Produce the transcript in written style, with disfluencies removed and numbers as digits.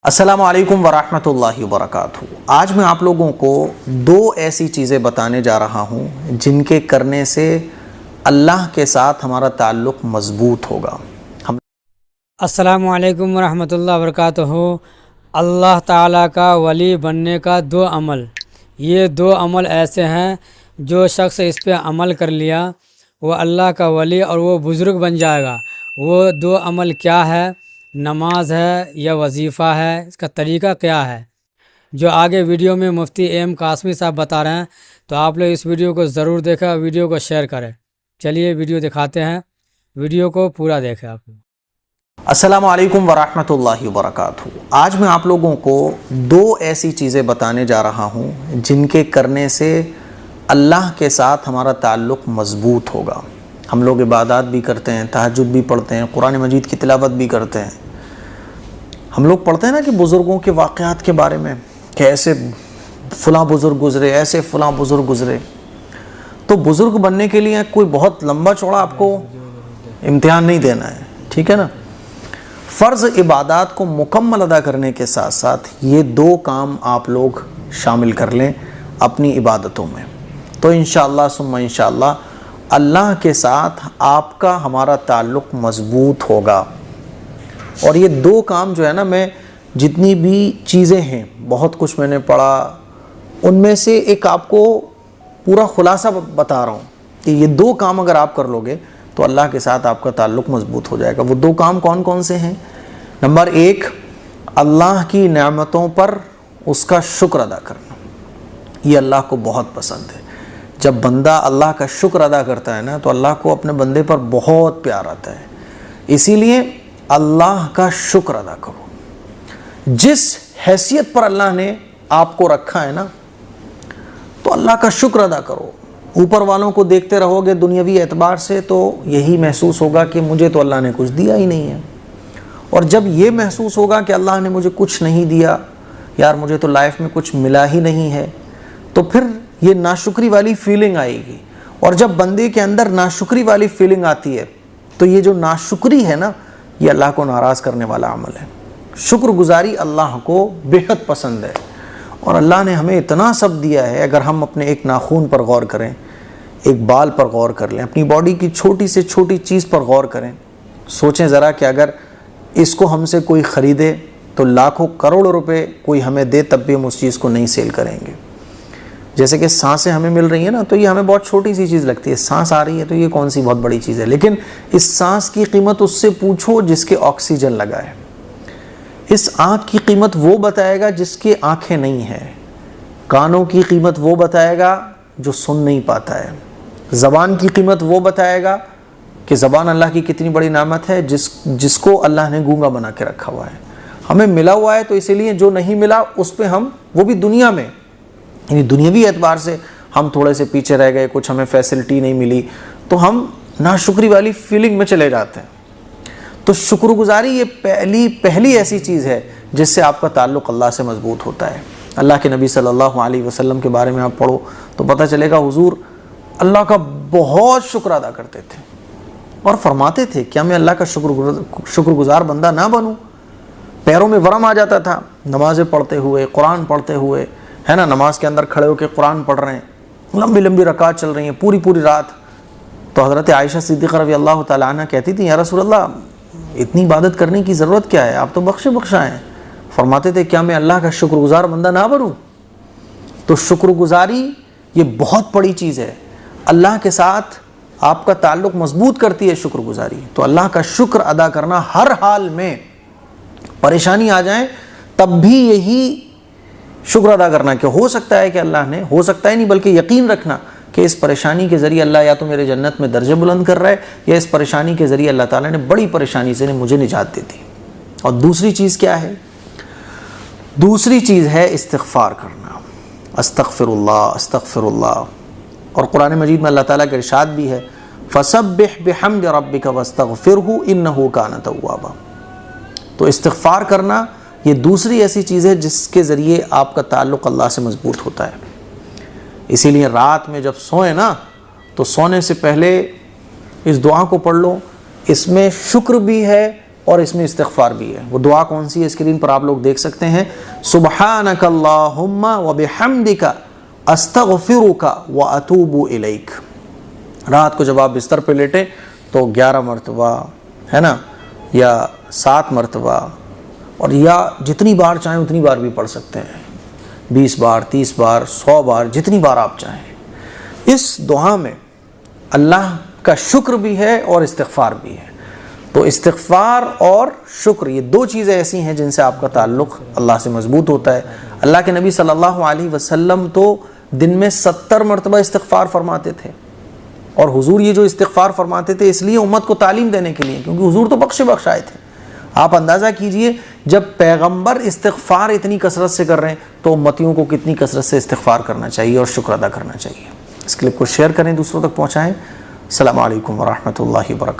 अस्सलामु अलैकुम वरहमतुल्लाहि वबरकातुहू। आज मैं आप लोगों को दो ऐसी चीज़ें बताने जा रहा हूँ जिनके करने से अल्लाह के साथ हमारा ताल्लुक़ मज़बूत होगा। अस्सलामु अलैकुम वरहमतुल्लाहि वबरकातुहू। अल्लाह ताला का वली बनने का दो अमल, ये दो अमल ऐसे हैं जो शख्स इस पे अमल कर लिया वो अल्लाह का वली और वो बुज़ुर्ग बन जाएगा। वो दो अमल क्या है? नमाज है या वजीफ़ा है? इसका तरीक़ा क्या है जो आगे वीडियो में मुफ्ती एम कासमी साहब बता रहे हैं, तो आप लोग इस वीडियो को ज़रूर देखें, वीडियो को शेयर करें। चलिए वीडियो दिखाते हैं, वीडियो को पूरा देखें आप लोग। अस्सलामु अलैकुम वरहमतुल्लाहि वबरकातुहू। आज मैं आप लोगों को दो ऐसी चीज़ें बताने जा रहा हूँ जिनके करने से अल्लाह के साथ हमारा ताल्लुक़ मज़बूत होगा। हम लोग इबादत भी करते हैं, तहज्जुद भी पढ़ते हैं, कुरान मजीद की तिलावत भी करते हैं। हम लोग पढ़ते हैं ना कि बुज़ुर्गों के वाक़यात के बारे में, कि ऐसे फ़लाँ बुज़ुर्ग गुज़रे, ऐसे फ़लाँ बुज़ुर्ग गुज़रे। तो बुज़ुर्ग बनने के लिए कोई बहुत लंबा चौड़ा आपको इम्तिहान नहीं देना है, ठीक है ना। फ़र्ज़ इबादत को मुकम्मल अदा करने के साथ साथ ये दो काम आप लोग शामिल कर लें अपनी इबादतों में, तो इंशाअल्लाह सुम्मा इंशाअल्लाह अल्लाह के साथ आपका हमारा ताल्लुक़ मज़बूत होगा। और ये दो काम जो है ना, मैं जितनी भी चीज़ें हैं, बहुत कुछ मैंने पढ़ा, उनमें से एक आपको पूरा खुलासा बता रहा हूँ कि ये दो काम अगर आप कर लोगे तो अल्लाह के साथ आपका ताल्लुक़ मज़बूत हो जाएगा। वो दो काम कौन कौन से हैं? नंबर एक, अल्लाह की नेमतों पर उसका शुक्र अदा करना। ये अल्लाह को बहुत पसंद है। जब बंदा अल्लाह का शुक्र अदा करता है ना, तो अल्लाह को अपने बंदे पर बहुत प्यार आता है। इसीलिए अल्लाह का शुक्र अदा करो। जिस हैसियत पर अल्लाह ने आपको रखा है ना, तो अल्लाह का शुक्र अदा करो। ऊपर वालों को देखते रहोगे दुनियावी एतबार से, तो यही महसूस होगा कि मुझे तो अल्लाह ने कुछ दिया ही नहीं है। और जब ये महसूस होगा कि अल्लाह ने मुझे कुछ नहीं दिया, यार मुझे तो लाइफ में कुछ मिला ही नहीं है, तो फिर ये नाशुक्री वाली फीलिंग आएगी। और जब बंदे के अंदर नाशुक्री वाली फीलिंग आती है, तो ये जो नाशुक्री है ना, ये अल्लाह को नाराज़ करने वाला अमल है। शुक्रगुजारी अल्लाह को बेहद पसंद है। और अल्लाह ने हमें इतना सब दिया है, अगर हम अपने एक नाखून पर गौर करें, एक बाल पर गौर कर लें, अपनी बॉडी की छोटी से छोटी चीज़ पर गौर करें, सोचें ज़रा कि अगर इसको हमसे कोई ख़रीदे तो लाखों करोड़ों रुपए कोई हमें दे, तब भी हम उस चीज़ को नहीं सेल करेंगे। जैसे कि सांसें हमें मिल रही हैं ना, तो ये हमें बहुत छोटी सी चीज़ लगती है। सांस आ रही है तो ये कौन सी बहुत बड़ी चीज़ है, लेकिन इस सांस की कीमत उससे पूछो जिसके ऑक्सीजन लगा है। इस आँख की कीमत वो बताएगा जिसके आँखें नहीं हैं। कानों की कीमत वो बताएगा जो सुन नहीं पाता है। ज़बान की कीमत वो बताएगा कि ज़बान अल्लाह की कितनी बड़ी नामत है, जिसको अल्लाह ने गूंगा बना के रखा हुआ है। हमें मिला हुआ है, तो इसीलिए जो नहीं मिला उस पर हम, वो भी दुनिया में, यानी दुनियावी एतबार से हम थोड़े से पीछे रह गए, कुछ हमें फैसिलिटी नहीं मिली, तो हम नाशुक्री वाली फीलिंग में चले जाते हैं। तो शुक्रगुजारी ये पहली ऐसी चीज़ है जिससे आपका ताल्लुक़ अल्लाह से मज़बूत होता है। अल्लाह के नबी सल्लल्लाहु अलैहि वसल्लम के बारे में आप पढ़ो तो पता चलेगा, हुजूर अल्लाह का बहुत शुक्र अदा करते थे और फरमाते थे, क्या मैं अल्लाह का शुक्रगुजार बंदा ना बनूं? पैरों में वरम आ जाता था नमाज़ें पढ़ते हुए, कुरान पढ़ते हुए, है ना। नमाज के अंदर खड़े होकर कुरान पढ़ रहे हैं, लंबी लंबी रकात चल रही हैं पूरी पूरी रात। तो हज़रत आयशा सिद्दीक़ा रज़ी अल्लाह तआला अन्हा कहती थी, या रसूल अल्लाह, इतनी इबादत करने की ज़रूरत क्या है, आप तो बख्शा हैं। फरमाते थे, क्या मैं अल्लाह का शुक्रगुजार बंदा ना बनूं? तो शुक्रगुजारी ये बहुत बड़ी चीज़ है, अल्लाह के साथ आपका ताल्लुक़ मज़बूत करती है शुक्रगुजारी। तो अल्लाह का शुक्र अदा करना हर हाल में, परेशानी आ जाए तब भी यही शुक्र अदा करना कि हो सकता है कि अल्लाह ने, हो सकता है नहीं बल्कि यकीन रखना कि इस परेशानी के ज़रिए अल्लाह या तो मेरे जन्नत में दर्जे बुलंद कर रहा है, या इस परेशानी के ज़रिए अल्लाह ताला ने बड़ी परेशानी से मुझे निजात दे दी। और दूसरी चीज़ क्या है? दूसरी चीज़ है इस्तिग़फ़ार करना, अस्तग़फ़िरुल्लाह अस्तग़फ़िरुल्लाह। और कुरान मजीद में अल्लाह ताला का इरशाद भी है, फ़सब्बिह बिहम्दि रब्बिका वस्तग़फ़िरहु इन्नहु कान तव्वाबा। तो इस्तिग़फ़ार करना ये दूसरी ऐसी चीज़ है जिसके ज़रिए आपका ताल्लुक़ अल्लाह से मज़बूत होता है। इसीलिए रात में जब सोएं ना, तो सोने से पहले इस दुआ को पढ़ लो। इसमें शुक्र भी है, और इसमें इस्तिग़फ़ार भी है। वो दुआ कौन सी है स्क्रीन पर आप लोग देख सकते हैं, सुब्हानक अल्लाहुम्मा व बिहम्दिका अस्तग़फ़िरुका व अतूबु इलैक। रात को जब आप बिस्तर पे लेटे तो 11 मरतबा, है ना, या 7 मरतबा, और या जितनी बार चाहें उतनी बार भी पढ़ सकते हैं, 20 बार, 30 बार, 100 बार, जितनी बार आप चाहें। इस दुआ में अल्लाह का शुक्र भी है और इस्तिग़फ़ार भी है। तो इस्तिग़फ़ार और शुक्र, ये दो चीज़ें ऐसी हैं जिनसे आपका ताल्लुक़ अल्लाह से मज़बूत होता है। अल्लाह के नबी सल्लल्लाहु अलैहि वसल्लम तो दिन में 70 मरतबा इस्तिग़फ़ार फरमाते थे। और हुजूर ये जो इस्तिग़फ़ार फरमाते थे इसलिए उम्मत को तालीम देने के लिए, क्योंकि हुजूर तो बख्श आए थे। आप अंदाज़ा कीजिए जब पैगम्बर इस्तिग़फ़ार इतनी कसरत से कर रहे हैं तो उम्मतियों को कितनी कसरत से इस्तिग़फ़ार करना चाहिए और शुक्र अदा करना चाहिए। इस क्लिप को शेयर करें, दूसरों तक पहुँचाएँ। अस्सलामु अलैकुम व रहमतुल्लाहि व बरकातुहू।